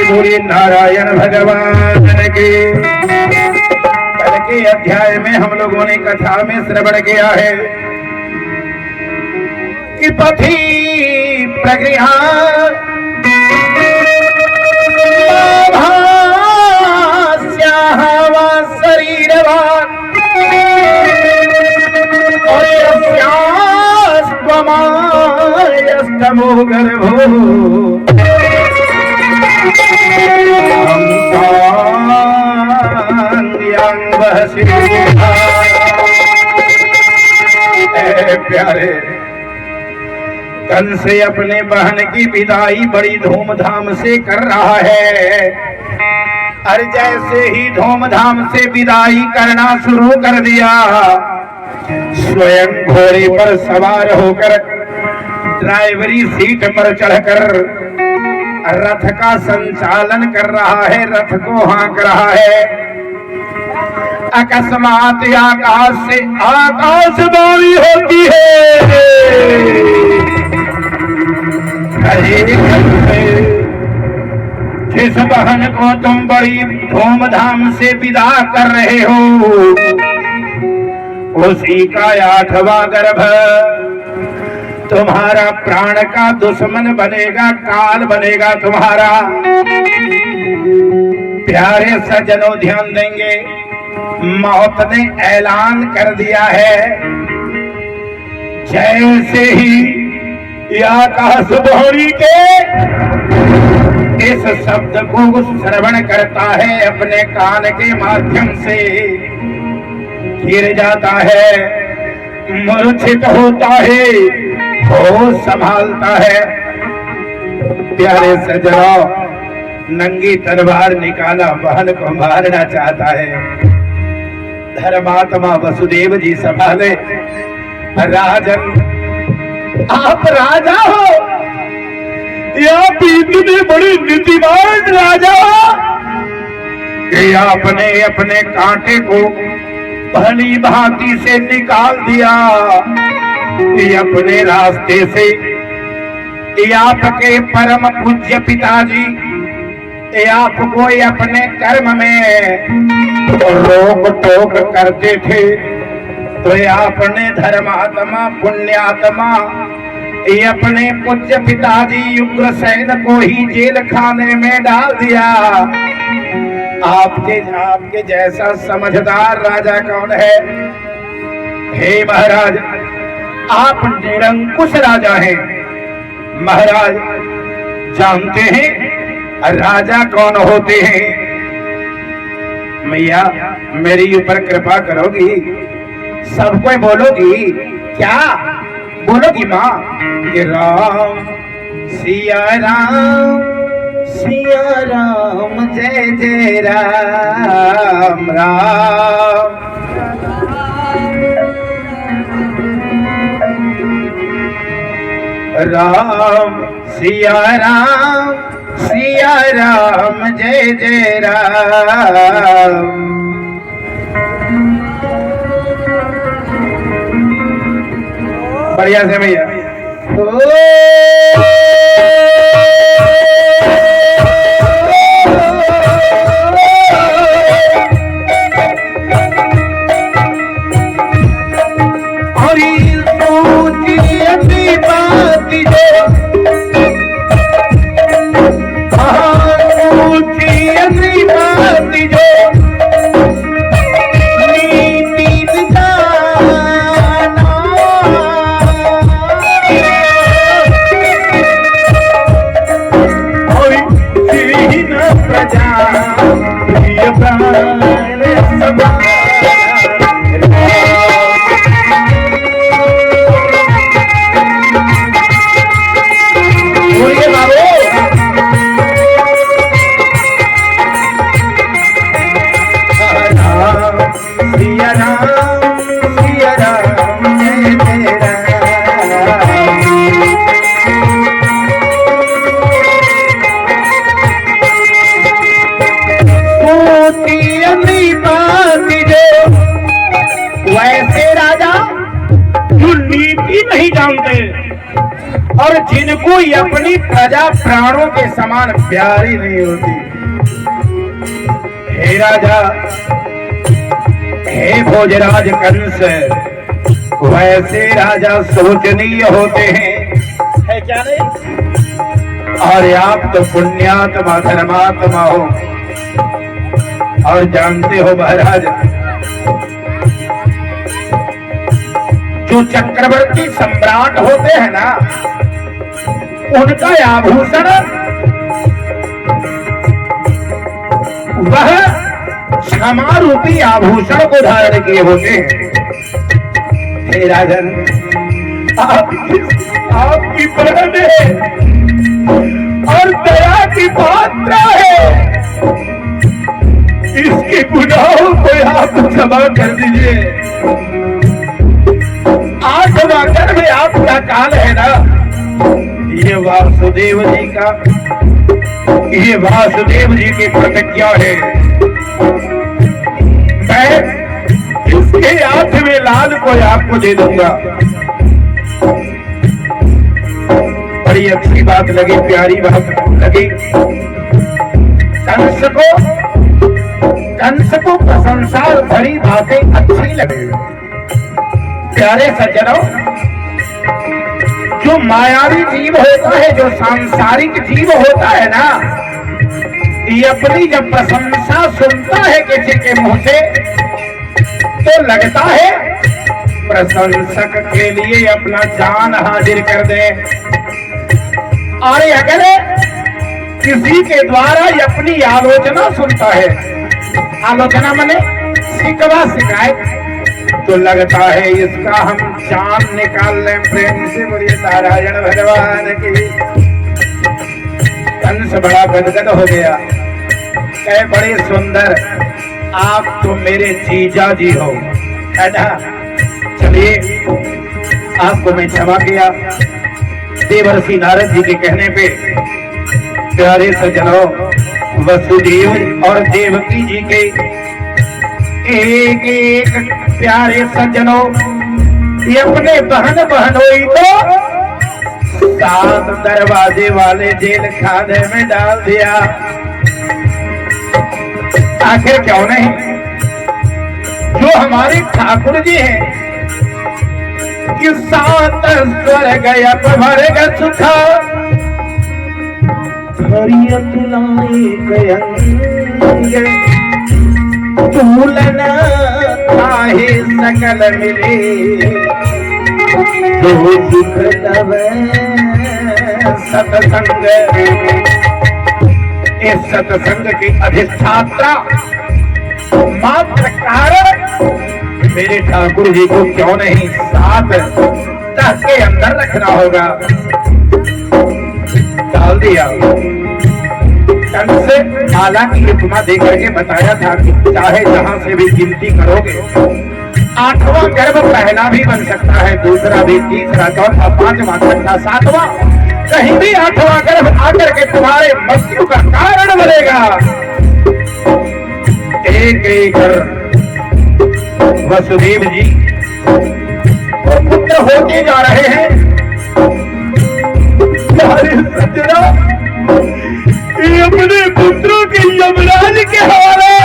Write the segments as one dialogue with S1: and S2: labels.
S1: बोलिए नारायण भगवान के। कल के अध्याय में हम लोगों ने कथा में श्रवण किया है कि पथि प्रगृहा शरीरवान और गर्भो प्यारे कंस से अपने बहन की विदाई बड़ी धूमधाम से कर रहा है। और जैसे ही धूमधाम से विदाई करना शुरू कर दिया, स्वयं घोड़े पर सवार होकर ड्राइवरी सीट पर चढ़कर रथ का संचालन कर रहा है, रथ को हाँक रहा है। अकस्मात आकाशवाणी होती है, जिस बहन को तुम बड़ी धूमधाम से विदा कर रहे हो, उसी का 8वां गर्भ तुम्हारा प्राण का दुश्मन बनेगा, काल बनेगा तुम्हारा। प्यारे सज्जनों ध्यान देंगे, मौत ने ऐलान कर दिया है। जैसे ही आकाशवाणी के इस शब्द को श्रवण करता है, अपने कान के माध्यम से गिर जाता है, मूर्छित होता है, होश संभालता है। प्यारे सज्जनों, नंगी तलवार निकाला, बहन को मारना चाहता है। धर्मात्मा वसुदेव जी संभाले, राजन आप राजा हो या इतने बड़े नीतिवान राजा हो कि आपने अपने कांटे को भली भांति से निकाल दिया। ये अपने रास्ते से ये आपके परम पूज्य पिताजी ये आपको अपने कर्म में रोक टोक करते थे, तो ये आपने धर्मात्मा पुण्यात्मा ये अपने पूज्य पिताजी उग्रसेन को ही जेल खाने में डाल दिया। आपके जैसा समझदार राजा कौन है? हे महाराज, आप निरंकुश राजा हैं। महाराज जानते हैं राजा कौन होते हैं? मैया मेरी ऊपर कृपा करोगी? सबको बोलोगी क्या? बोलोगी माँ कि राम सिया राम जय जय राम राम। राम सिया राम जय जय राम। बढ़िया से भैया। और जिनको ये अपनी प्रजा प्राणों के समान प्यारी नहीं होती। हे राजा, हे भोजराज कंस, वैसे राजा शोचनीय होते हैं, है क्या नहीं? और आप तो पुण्यात्मा धर्मात्मा हो। और जानते हो महाराज, जो चक्रवर्ती सम्राट होते हैं ना, उनका आभूषण वह क्षमा रूपी आभूषण को धारण किए होते हैं। हे राजन, आपकी बहन है और दया की पात्र है, इसके गुनाहों को आप क्षमा कर दीजिए। 8वां गर्भ आपका काल है ना, ये वासुदेव जी का, ये वासुदेव जी की प्रतिज्ञा है। मैं इसके 8वें लाल को आपको दे दूंगा। बड़ी अच्छी बात लगी, प्यारी बात लगी। कंस को प्रशंसा भरी बातें अच्छी लगी। प्यारे सज्जनों, जो मायावी जीव होता है, जो सांसारिक जीव होता है ना, ये अपनी जब प्रशंसा सुनता है किसी के मुंह से, तो लगता है प्रशंसक के लिए अपना जान हाजिर कर दे। और अगर किसी के द्वारा ये अपनी आलोचना सुनता है, आलोचना माने शिकवा शिकायत, तो लगता है इसका हम जान निकाल लें। प्रेम से बोलिए नारायण भगवान की। कंस बड़ा गदगद हो गया, कहे बड़े सुंदर, आप तो मेरे जीजा जी हो, है ना? चलिए, आपको मैं क्षमा किया। देवर्षि नारद जी के कहने पे प्यारे सज्जनों, वसुदेव और देवकी जी के एक एक प्यारे सज्जनों, ये अपने बहन बहनोई को 7 दरवाजे वाले जेल खाने में डाल दिया। आखिर क्यों नहीं? जो हमारे ठाकुर जी हैं कि 7 स्वर्ग अपवर्ग सुखा हरिय तुलाए कयंगे, तुलन काहे सकल मिले, जो सुख तब सतसंग। इस सतसंग की अधिष्ठात्रा मात्र कारण मेरे ठाकुर जी को क्यों नहीं 7 तह के अंदर रखना होगा। डाल दिया। कंस माला की उपमा देकर के बताया था कि चाहे जहां से भी गिनती करोगे, 8वां गर्भ पहला भी बन सकता है, दूसरा भी, तीसरा, चौथा, 5वां, 6वां, 7वां, कहीं भी 8वां गर्भ आकर के तुम्हारे मृत्यु का कारण बनेगा। एक एक वसुदेव जी और पुत्र होते जा रहे हैं। सज्जना, ये अपने पुत्रों के यमराज के हवाले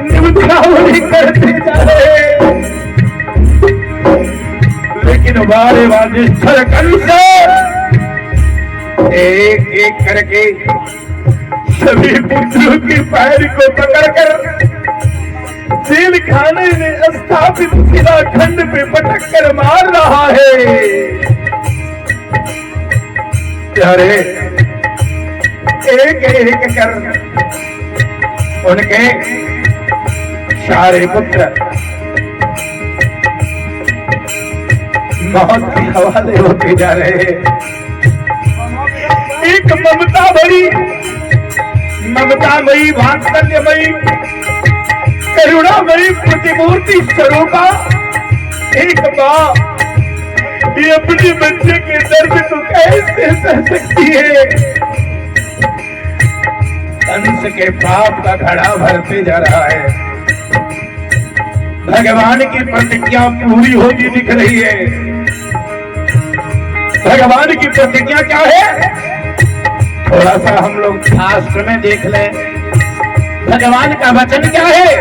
S1: निमखावली करते जा रहे हैं। लेकिन हमारे वाजिष्ठर कंस एक एक करके सभी पुत्रों के पैर को पकड़कर जेल खाने में स्थापित शिलाखंड पे पटक कर मार रहा है। प्यारे, एक एक कर उनके सारे पुत्र मौत के हवाले होते जा रहे हैं। एक ममतामयी, वात्सल्यमयी, करुणामयी प्रतिमूर्ति स्वरूपा एक माँ, ये अपने बच्चे के दर्द को कैसे सह सकती है? कंस के पाप का घड़ा भरते जा रहा है। भगवान की प्रतिज्ञा पूरी होती दिख रही है। भगवान की प्रतिज्ञा क्या है? थोड़ा सा हम लोग शास्त्र में देख लें, भगवान का वचन क्या है?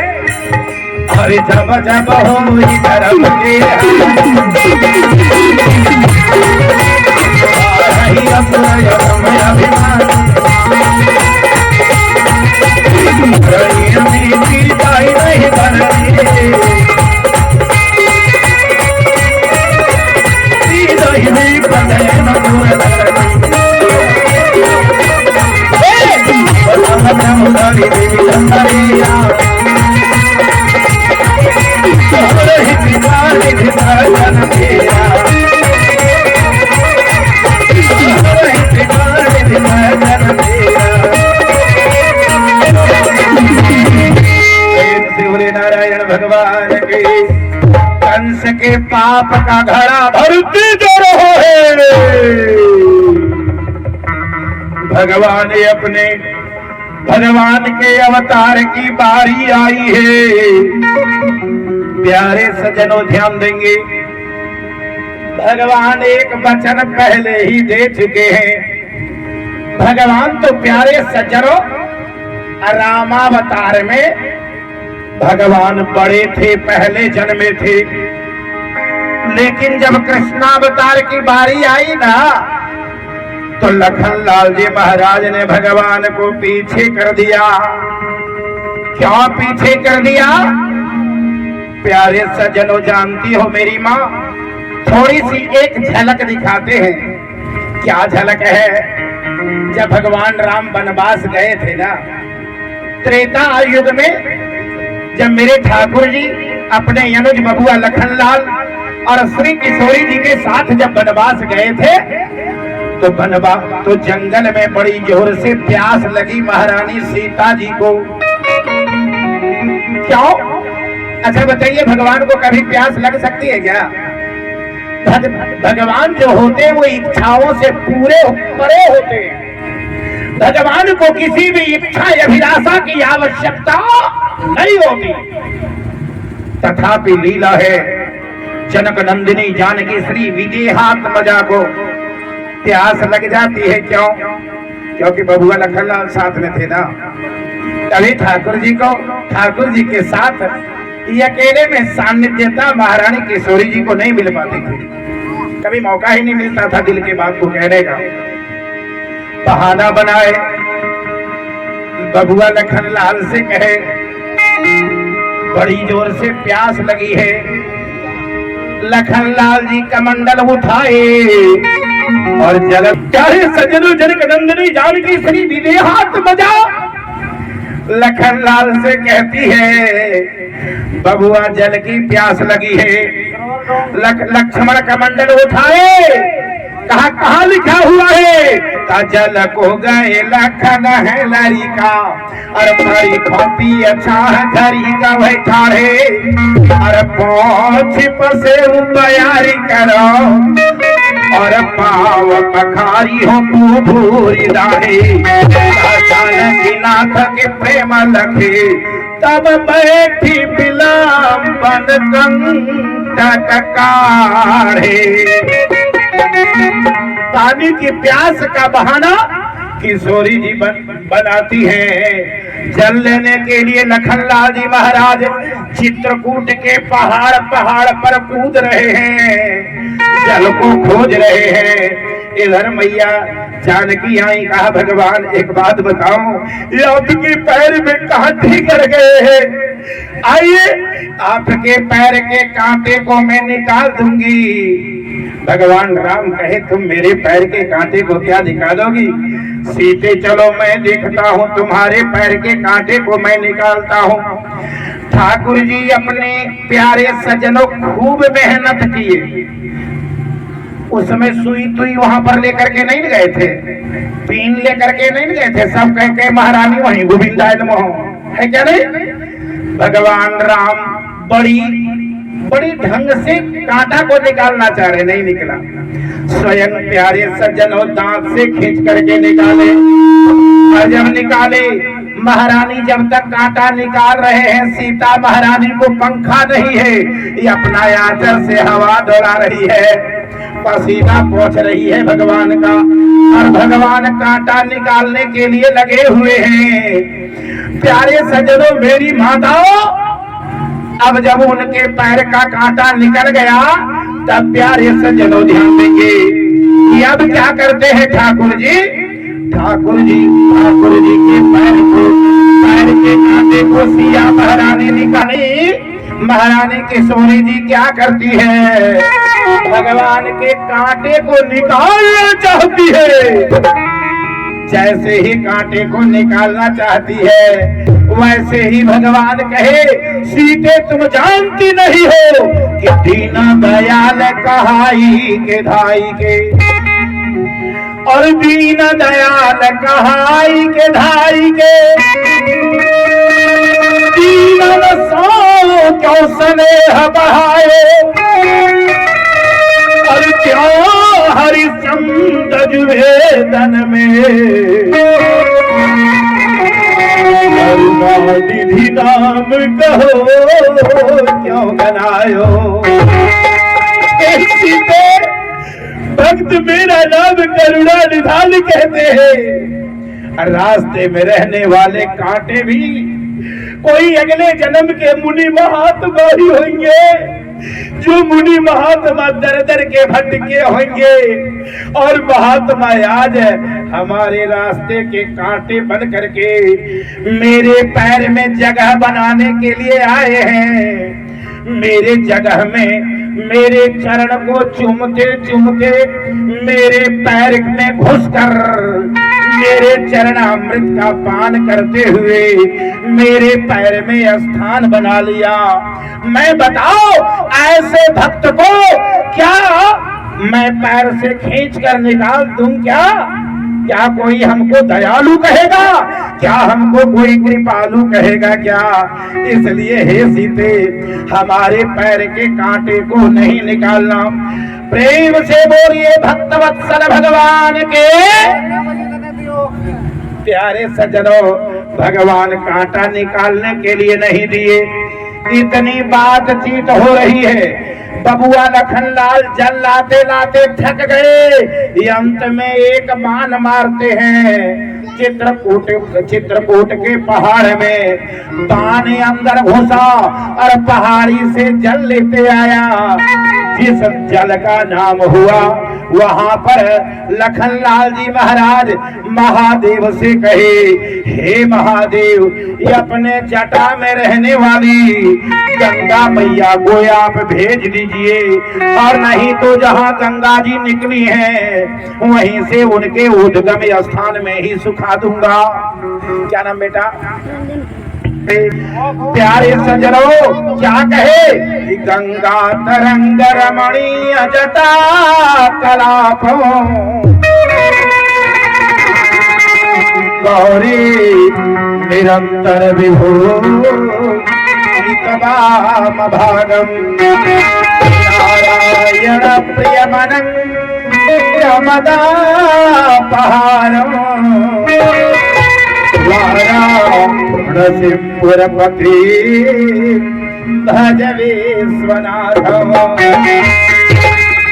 S1: अरे जब जब हो धर्म के अभिमान नहीं नारायण भगवान के कंस के पाप का घड़ा भरती जा रहा है। भगवान अपने भगवान के अवतार की बारी आई है। प्यारे सज्जनों ध्यान देंगे, भगवान एक वचन पहले ही दे चुके हैं। भगवान तो प्यारे सज्जनों रामावतार में भगवान बड़े थे, पहले जन्मे थे, लेकिन जब कृष्णावतार की बारी आई ना तो लखनलाल जी महाराज ने भगवान को पीछे कर दिया। क्यों पीछे कर दिया? प्यारे सज्जनों जानती हो मेरी माँ, थोड़ी सी एक झलक दिखाते हैं। क्या झलक है? जब भगवान राम वनवास गए थे ना त्रेता युग में, जब मेरे ठाकुर जी अपने अनुज बबुआ लखनलाल और श्री किशोरी जी के साथ जब वनवास गए थे तो जंगल में बड़ी जोर से प्यास लगी महारानी सीता जी को। क्यों? अच्छा बताइए, भगवान को कभी प्यास लग सकती है क्या? भगवान जो होते हैं वो इच्छाओं से पूरे परे होते हैं। भगवान को किसी भी इच्छा अभिलाषा की आवश्यकता नहीं होती। तथापि लीला है जनक नंदिनी जानकी श्री विदेहात्मजा को प्यास लग जाती है। क्यों? क्योंकि बबुआ लखनलाल साथ में थे ना। तभी ठाकुर जी के साथ ये अकेले में सान्निध्यता महारानी किशोरी जी को नहीं मिल पाती थी। कभी मौका ही नहीं मिलता था दिल की बात को कहने का। बहाना बनाए, बबुआ लखनलाल से कहे बड़ी जोर से प्यास लगी है। लखनलाल जी कमंडल उठाए और जल प्यारे सज्जनों जनक नंदिनी जानकी श्री विदेहात्मजा लखनलाल से कहती है बबुआ जल की प्यास लगी है। लक्ष्मण कमंडल उठाए, कहा लिखा हुआ है? का जल को गए लखन है लड़का और बड़ी खोपी अच्छा धरी का वही ठाड़े और पौछ पसे तैयारी करो और पाव पखारी हो भूरी दाढ़ी। नाथ के प्रेम लखे तब बैठी बिलावन कंटक काढ़े। पानी की प्यास का बहाना किशोरी जी बनाती हैं। जल लेने के लिए लखनलाल जी महाराज चित्रकूट के पहाड़ पर कूद रहे हैं, जल को खोज रहे हैं। इधर मैया जानकी आई, कहा भगवान एक बात बताओ, ये आपके पैर में कांटे कर गए हैं, आइए आपके पैर के कांटे को मैं निकाल दूंगी। भगवान राम कहे तुम मेरे पैर के कांटे को क्या निकालोगी? सीते चलो मैं देखता हूँ, तुम्हारे पैर के कांटे को मैं निकालता हूँ। ठाकुर जी अपने प्यारे सज्जनों खूब मेहनत किए। उस समय सुई तुई वहां पर लेकर के नहीं गए थे, पीन लेकर के नहीं गए थे, सब कह के महारानी वहीं गोविंदाय नमः है क्या नहीं? भगवान राम बड़ी ढंग से कांटा को निकालना चाह रहे, नहीं निकला। स्वयं प्यारे सज्जनों दांत से खींच करके निकाले और जब निकाले महारानी जब तक कांटा निकाल रहे हैं, सीता महारानी को पंखा नहीं है, ये अपना आंचल से हवा डोला रही है, पसीना पोंछ रही है भगवान का, और भगवान कांटा निकालने के लिए लगे हुए हैं। प्यारे सज्जनों, मेरी माताओं, अब जब उनके पैर का कांटा निकल गया, तब प्यारे सज्जनों ध्यान देंगे कि अब क्या करते हैं ठाकुर जी। ठाकुर जी के पैर के कांटे को सिया महारानी निकाली। महारानी किशोरी जी क्या करती है, भगवान के कांटे को निकालना चाहती है। जैसे ही कांटे को निकालना चाहती है, वैसे ही भगवान कहे, सीते तुम जानती नहीं हो कि दीना दयाल कहाई के धाई के, और दीन दयाल कहाई के धाई के, दीन सो क्यों स्नेह बहाए, और क्यों हरिश्चंद्र जुवेदन में निधि नाम कहो क्यों गनायो। भक्त मेरा नाम करुणा निधान कहते हैं। रास्ते में रहने वाले कांटे भी कोई अगले जन्म के मुनि महात्मा ही होंगे, जो मुनि महात्मा दर दर के भटके होंगे, और महात्मा आज हमारे रास्ते के कांटे बन करके मेरे पैर में जगह बनाने के लिए आए हैं। मेरे जगह में मेरे चरण को चूमते चूमते मेरे पैर में घुसकर मेरे चरण अमृत का पान करते हुए मेरे पैर में स्थान बना लिया। मैं बताओ, ऐसे भक्त को क्या मैं पैर से खींच कर निकाल दूं क्या? क्या कोई हमको दयालु कहेगा? क्या हमको कोई कृपालु कहेगा क्या? इसलिए हे सीते, हमारे पैर के कांटे को नहीं निकालना। प्रेम से बोलिए भक्तवत्सल भगवान के। प्यारे सज्जनों, भगवान कांटा निकालने के लिए नहीं दिए। इतनी बातचीत हो रही है, बबुआ लखनलाल जल लाते लाते थक गए। अंत में एक बाण मारते हैं। चित्रकूट के पहाड़ में बाण अंदर घुसा और पहाड़ी से जल लेते आया। जिस जल का नाम हुआ, वहां पर लखनलाल जी महाराज महादेव से कहे, हे महादेव, ये अपने जटा में रहने वाली गंगा मैया को आप भेज दीजिए, और नहीं तो जहां गंगा जी निकली हैं वहीं से उनके उद्गम स्थान में ही सुखा दूंगा। क्या नाम बेटा? प्यारे सजनों, क्या कहे कि गंगा तरंग रमणीय जटा कलापों, गौरी निरंतर विभो तवाम भागम, नारायण प्रियमनं यमदा पहारम, नरसिंहपुरपति भज विश्वनाथम।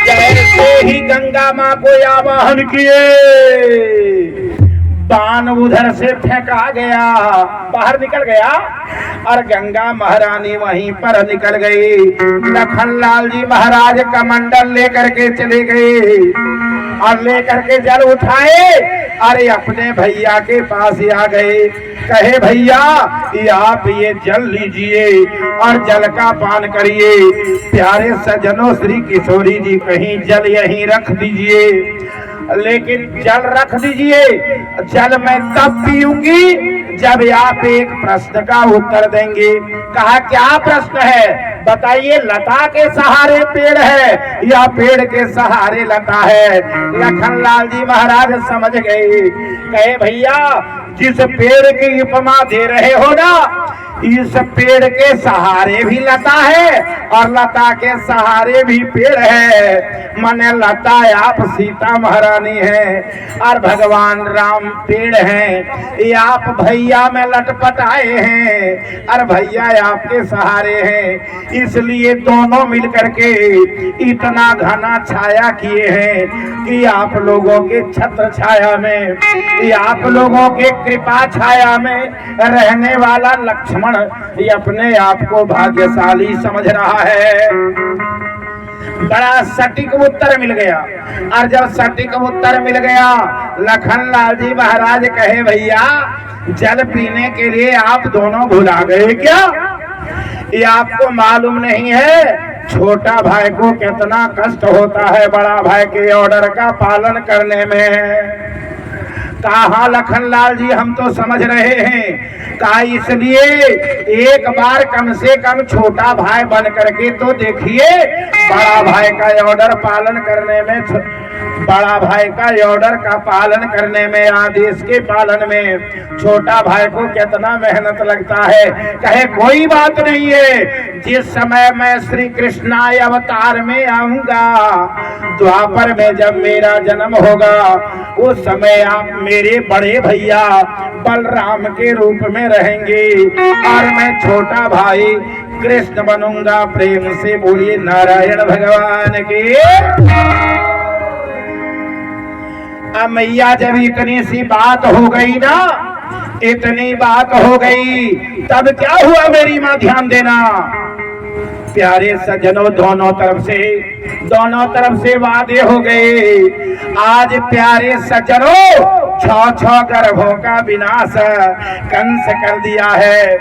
S1: जैसे ही गंगा माँ को आवाहन किए, बाण उधर से फेंका गया, बाहर निकल गया, और गंगा महारानी वहीं पर निकल गई। लखनलाल जी महाराज कमंडल लेकर के चले गए, और लेकर के जल उठाए, अरे अपने भैया के पास आ गए। कहे, भैया आप ये जल लीजिए और जल का पान करिए। प्यारे सज्जनों, श्री किशोरी जी कहीं जल यहीं रख दीजिए, लेकिन जल रख दीजिए, जल मैं तब पीऊंगी जब आप एक प्रश्न का उत्तर देंगे। कहा, क्या प्रश्न है बताइए? लता के सहारे पेड़ है या पेड़ के सहारे लता है? लखनलाल जी महाराज समझ गए। कहे, भैया जिस पेड़ की उपमा दे रहे हो ना, इस पेड़ के सहारे भी लता है और लता के सहारे भी पेड़ है। माने लता आप सीता महारानी है और भगवान राम पेड़ हैं। ये आप भैया में लटपट आए हैं और भैया आपके सहारे हैं, इसलिए दोनों मिलकर के इतना घना छाया किए हैं कि आप लोगों के छत्र छाया में, ये आप लोगों के कृपा छाया में रहने वाला लक्ष्मण ये अपने आप को भाग्यशाली समझ रहा है। बड़ा सटीक उत्तर मिल गया और जब सटीक उत्तर मिल गया लखन लाल जी महाराज कहे भैया जल पीने के लिए आप दोनों भुला गए क्या? ये आपको मालूम नहीं है छोटा भाई को कितना कष्ट होता है बड़ा भाई के ऑर्डर का पालन करने में। कहा लखन लाल जी हम तो समझ रहे हैं, कहा इसलिए एक बार कम से कम छोटा भाई बन करके तो देखिए बड़ा भाई का ऑर्डर पालन करने में, बड़ा भाई का ऑर्डर का पालन करने में, आदेश के पालन में छोटा भाई को कितना मेहनत लगता है। कहे कोई बात नहीं है, जिस समय मैं श्री कृष्ण अवतार में आऊंगा द्वापर में जब मेरा जन्म होगा उस समय आप मेरे बड़े भैया बलराम के रूप में रहेंगे और मैं छोटा भाई कृष्ण बनूंगा। प्रेम से बोलिए नारायण भगवान की। अब मैया जब इतनी सी बात हो गई ना, इतनी बात हो गई तब क्या हुआ मेरी मां ध्यान देना। प्यारे सज्जनों दोनों तरफ से वादे हो गए। आज प्यारे सज्जनों 6 गर्भों का विनाश कंस कर दिया है।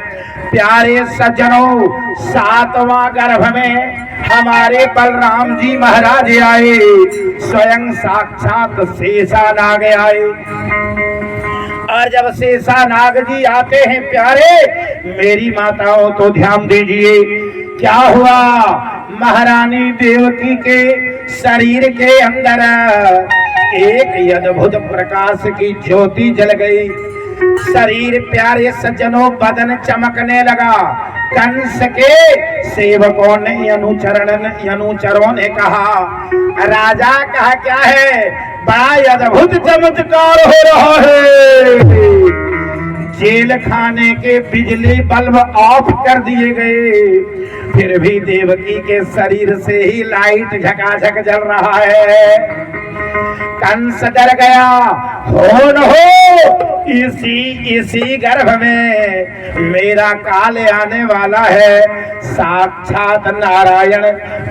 S1: प्यारे सज्जनों 7वां गर्भ में हमारे बलराम जी महाराज आए, स्वयं साक्षात शेषानाग आए। और जब शेषानाग जी आते हैं प्यारे मेरी माताओं तो ध्यान दीजिए क्या हुआ। महारानी देवकी के शरीर के अंदर एक अद्भुत प्रकाश की ज्योति जल गई। शरीर प्यारे सज्जनों बदन चमकने लगा। कंस के सेवकों ने अनुचरों ने कहा राजा कहा क्या है, बड़ा अद्भुत चमत्कार हो रहा है। जेल खाने के बिजली बल्ब ऑफ कर दिए गए, फिर भी देवकी के शरीर से ही लाइट झकाझक जल रहा है। कंस डर गया, हो न हो इसी गर्भ में मेरा काल आने वाला है। साक्षात नारायण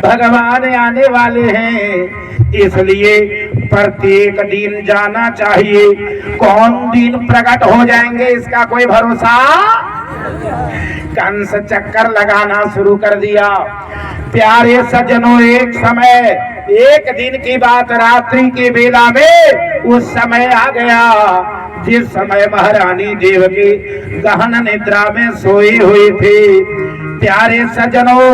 S1: भगवान आने वाले हैं, इसलिए प्रत्येक दिन जाना चाहिए। कौन दिन प्रकट हो जाएंगे इसका कोई भरोसा। कंस चक्कर लगाना शुरू कर दिया। प्यारे सज्जनों एक दिन की बात रात्रि के बेला में उस समय आ गया जिस समय महारानी देवकी गहन निद्रा में सोई हुई थी। प्यारे सज्जनों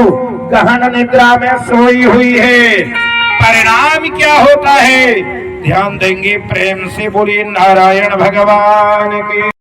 S1: गहन निद्रा में सोई हुई है, परिणाम क्या होता है ध्यान देंगे। प्रेम से बोलिए नारायण भगवान की।